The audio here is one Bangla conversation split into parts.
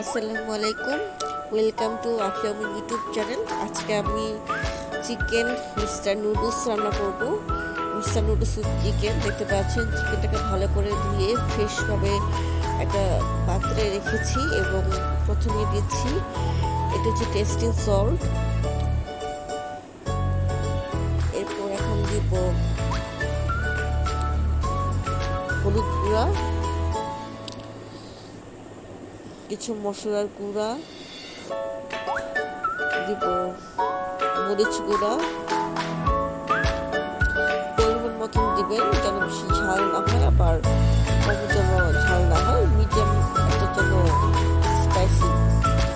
আসসালামু আলাইকুম, ওয়েলকাম টু আফিয়ামুল ইউটিউব চ্যানেল। আজকে আমি চিকেন মিস্টার নুডলস রান্না করব। মিস্টার নুডলস চিকেন দেখতে পাচ্ছেন, চিকেনটাকে ভালো করে ধুয়ে ফ্রেশভাবে একটা পাত্রে রেখেছি এবং প্রথমে দিচ্ছি এটা হচ্ছে টেস্টিং সল্ট। এরপর এখন দিব হলুদ গুঁড়া, কিছু মশলার গুঁড়া দিব, মরিচ গুঁড়া পরিমাণ মতন দিবেন, যেন বেশি ঝাল না হয় আবার কম যেন ঝাল না হয়, মিডিয়াম একটা যেন স্পাইসি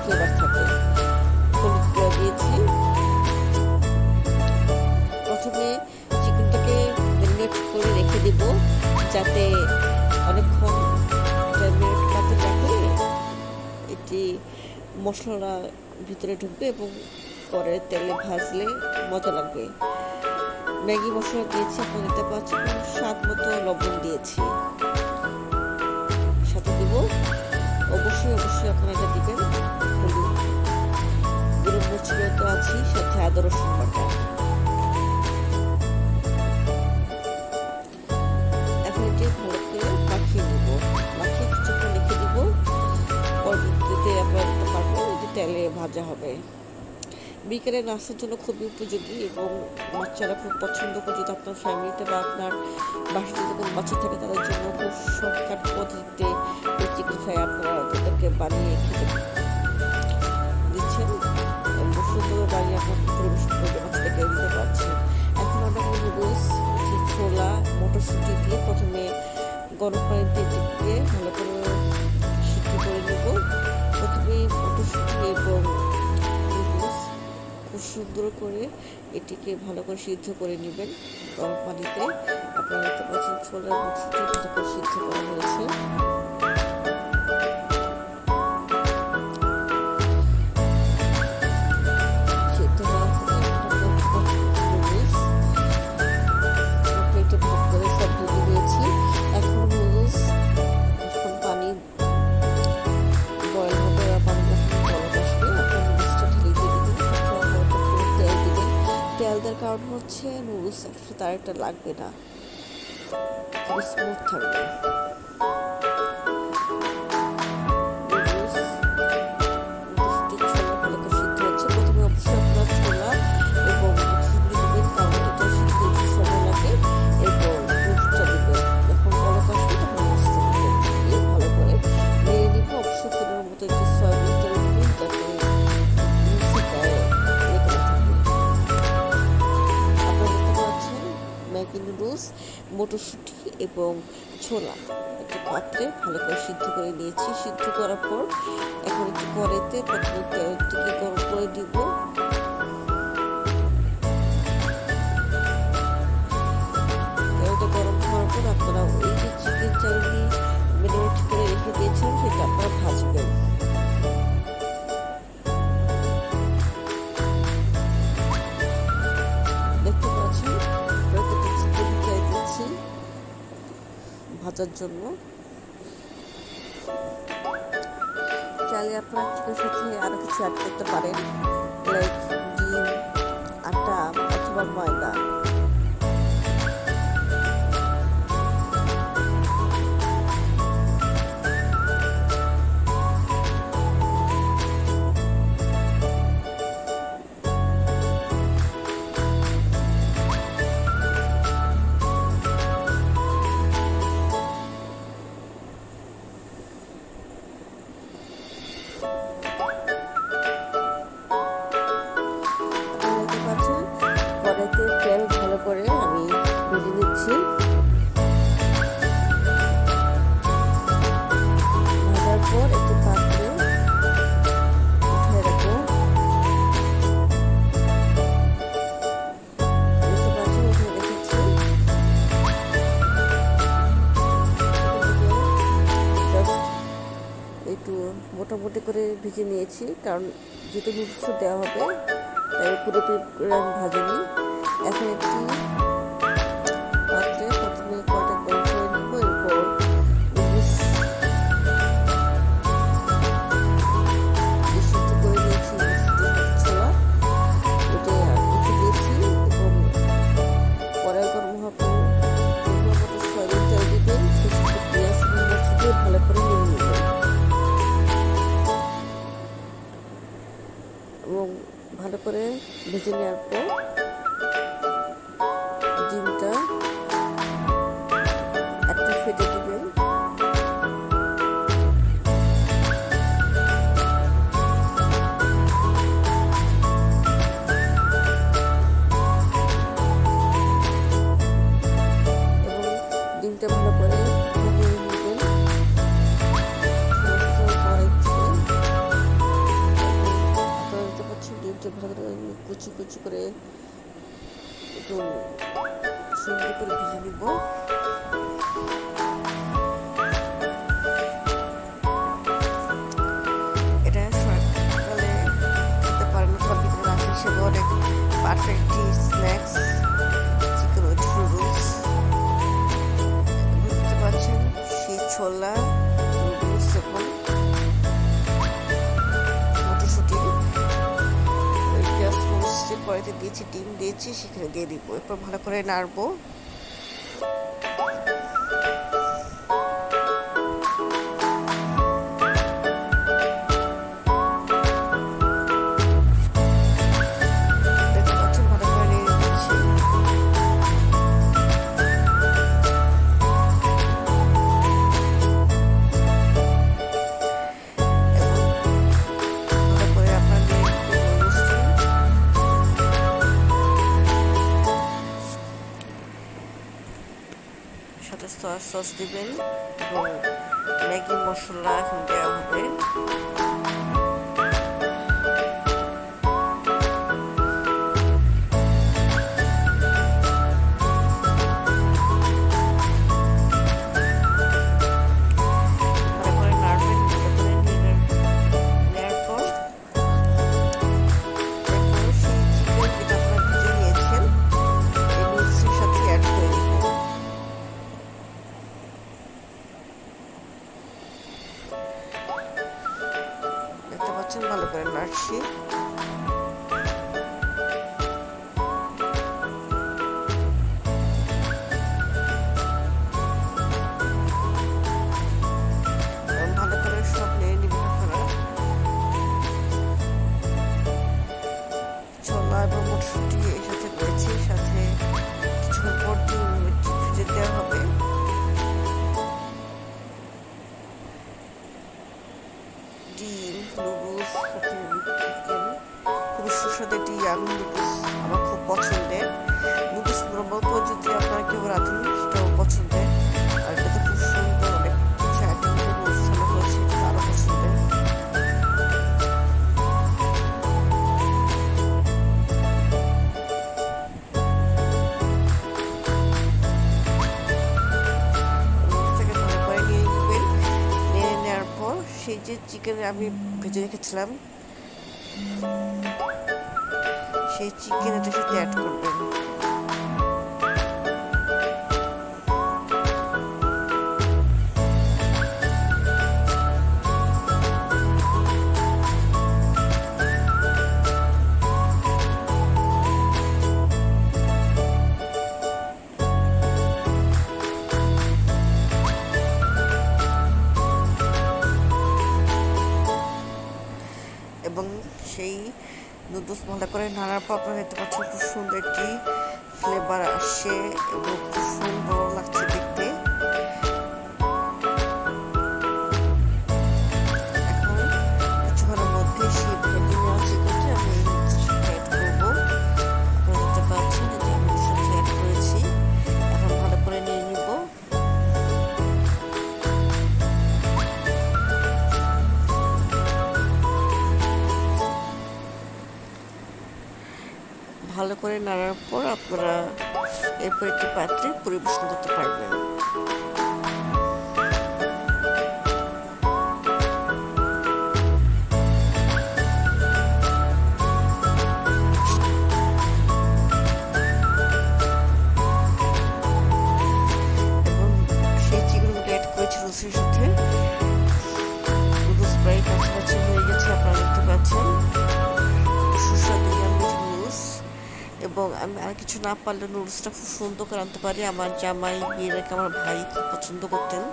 ফ্লেভার থাকে। হলুদ গুঁড়া দিয়েছি। প্রথমে চিকেনটাকে ম্যারিনেট করে রেখে দিব, যাতে অনেকক্ষণ ম্যারিনেট পাতে রাখলে এটি মশলা ভিতরে ঢুকবে এবং পরে তেলে ভাজলে মজা লাগবে। ম্যাগি মশলা দিয়েছি, আপনারা দেখতে পাচ্ছেন, স্বাদ মতো লবণ দিয়েছি। সাথে দিব অবশ্যই আপনারা এটা দিবেন হলুদ, গরম মরিচ তো আছি, সাথে আদা রসুন বাটা। এখন এটি ভালো করে মাখিয়ে নেব, মাখিয়ে কিছুক্ষণ রেখে দিব। পরবর্তীতে আপনারা দেখতে পারবেন এটি তেলে ভাজা হবে। বিকেলে নাস্তার জন্য খুবই উপযোগী এবং বাচ্চারা খুব পছন্দ করে। যদি আপনার ফ্যামিলিতে বা আপনার বাসাতে যখন বাচ্চা থাকে তাদের জন্য খুব শর্টকাট পদ্ধতিতে এই চিকেন ফ্রাই আপনারা তাদেরকে বানিয়ে খেতে দিচ্ছেন এবং সুন্দর বানিয়ে আপনার পরিবেশন করে বাচ্চাদেরকে দিতে পারছেন। এখন আমরা নুডলস, ছোলা, মটরশুঁটি দিয়ে প্রথমে গরম পানিতে দিয়ে ভালো করে সিদ্ধ করে নেব। প্রথমে মটরশুঁটি এবং খুব সুন্দর করে এটিকে ভালো করে সিদ্ধ করে নেবেন গরম পানিতে। আপনারা দেখতে পাচ্ছেন ছোলার মটরশুঁটি ভালো করে সিদ্ধ করা হয়েছে। সিদ্ধ হওয়ার পরে প্লেটে ভাগ করে সব দিয়ে দিয়েছি। এখন নুডলস পানি বয়েল হবে, পানি যখন বলক আসবে আপনার নুডলসটা ঢেলে দিয়ে দেবেন। তেল দিবেন। তেল দেওয়ার কারণ হচ্ছে নুডলস একসাথে তার একটা লাগবে না, স্মুথ থাকবে। ছোলা ভালো করে সিদ্ধ হচ্ছে। প্রথমে অবশ্যই আপনার ছোলা এবং দিবেন, কারণ এটা সিদ্ধ হতে সময় লাগে। এরপর নুডলসটা দিবেন, যখন বলক আসবে তখন নুডলসটা দিবেন, দিয়ে ভালো করে নেড়ে নিব। অবশ্যই তেলের মতো একটু সয়াবিন তেল দিবেন, যাতে ম্যাগি নুডলস, মটরশুঁটি এবং ছোলা একটা পাত্রে ভালো করে সিদ্ধ করে নিয়েছি। সিদ্ধ করার পর এখন একটু কড়াইতে প্রথমে তেলটিকে গরম করে দিব। তেলটা গরম হওয়ার পর আপনারা ওই যে চিকেন চাউনি ম্যারিনেট করে রেখে দিয়েছেন সেটা আপনারা ভাজবেন। দেখতে পাচ্ছেন ভাজার জন্য। চাইলে আপনারা চিকেনের সাথে আরো কিছু অ্যাড করতে পারেন, লাইক ডিম, আটা অথবা ময়দা। কড়াইতে তেল ভালো করে আমি ভেজে নিচ্ছি। ভাজার পর একটি পাত্রে উঠে রাখবো। দেখতে পাচ্ছি উঠে রেখেছি। একটু মোটামুটি করে ভেজে নিয়েছি, কারণ যেহেতু নুডলস দেওয়া হবে তাই পুরোপুরি আমি ভাজিনি। এখন একটি পাত্রে প্রথমে কড়াইটা গরম করে নেব। এরপর নুডলস করে ভেজে নেওয়ার পর ডিমটা একটু ফেটে দিবেন। ডিমটা ভালো করে ভেজে নেবেন। ডিমটা ভালো করে কুচি কুচি করে একটু সুন্দর করে ভেজে নিব। এটা সকালে খেতে পারেন, বিকেলে নাস্তা হিসেবে অনেক perfect snacks chicken with noodles. বুঝতে পারছেন, সেই ছোলা, নুডলস এবং মটরশুঁটি কড়াইতে দিয়েছি, ডিম দিয়েছি, সেখানে দিয়ে দিব। এরপর ভালো করে নাড়বো। সাথে সয়া সস দিবেন এবং ম্যাগি মশলা এখন দেওয়া হবে। ভালো করে নাড়ছি। ভালো করে সব নিয়ে নিব। ছোলা এবং মটরশুঁটি এর সাথে রয়েছে, সাথে কিছুক্ষণ পর ভেজে দেওয়া হবে। ডিম, নুডলস, খুবই সুস্বাদু একটি ইয়ামি নুডলস আমার খুব পছন্দের। নুডলস মতো যদি আপনারা কেউ রাঁধেন সেটাও পছন্দের। আর এটা খুব সুন্দর, অনেক কিছু আইটেম নুডলস হয়েছে, এটা আরও পছন্দের। সেই যে চিকেন আমি ভেজে রেখেছিলাম, সেই চিকেন এটার সাথে অ্যাড করবেন। এবং সেই নুডলস ভালো করে নাড়ার পর আপনারা দেখতে পাচ্ছেন খুব সুন্দর একটি ফ্লেভার আসছে এবং খুব সুন্দর লাগছে দেখতে। এখন কিছুক্ষণের মধ্যে সেই ভেজে নেওয়া চিকেনটা আমি অ্যাড করবো। আপনারা দেখতে পাচ্ছেন যে আমি সাথে অ্যাড করেছি। এখন ভালো করে নিয়ে নিব। ভালো করে নাড়ার পর আপনারা এরপর একটি পাত্রে পরিবেশন করতে পারবেন। এবং সেই চিকেনগুলো অ্যাড করেছি রুচির সাথে। নুডলস প্রায় কাছাকাছি হয়ে গেছে, আপনারা দেখতে পাচ্ছেন। সুস্বাদু নুডলস। এবং আমি আর কিছু না পারলে নুডলসটা খুব সুন্দর করে আনতে পারি। আমার জামাই, বিয়ের আগে আমার ভাই খুব পছন্দ করতেন।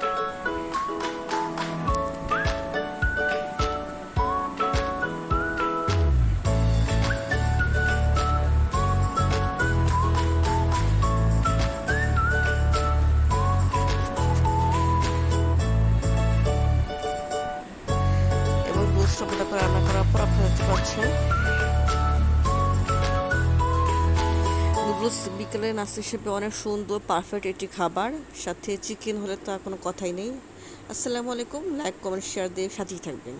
নুডলস বিকেলে নাস্তা হিসেবে অনেক সুন্দর পারফেক্ট একটি খাবার, সাথে চিকেন হলে তো আর কোনো কথাই নেই। আসসালামু আলাইকুম, লাইক কমেন্ট শেয়ার দিয়ে সাথেই থাকবেন।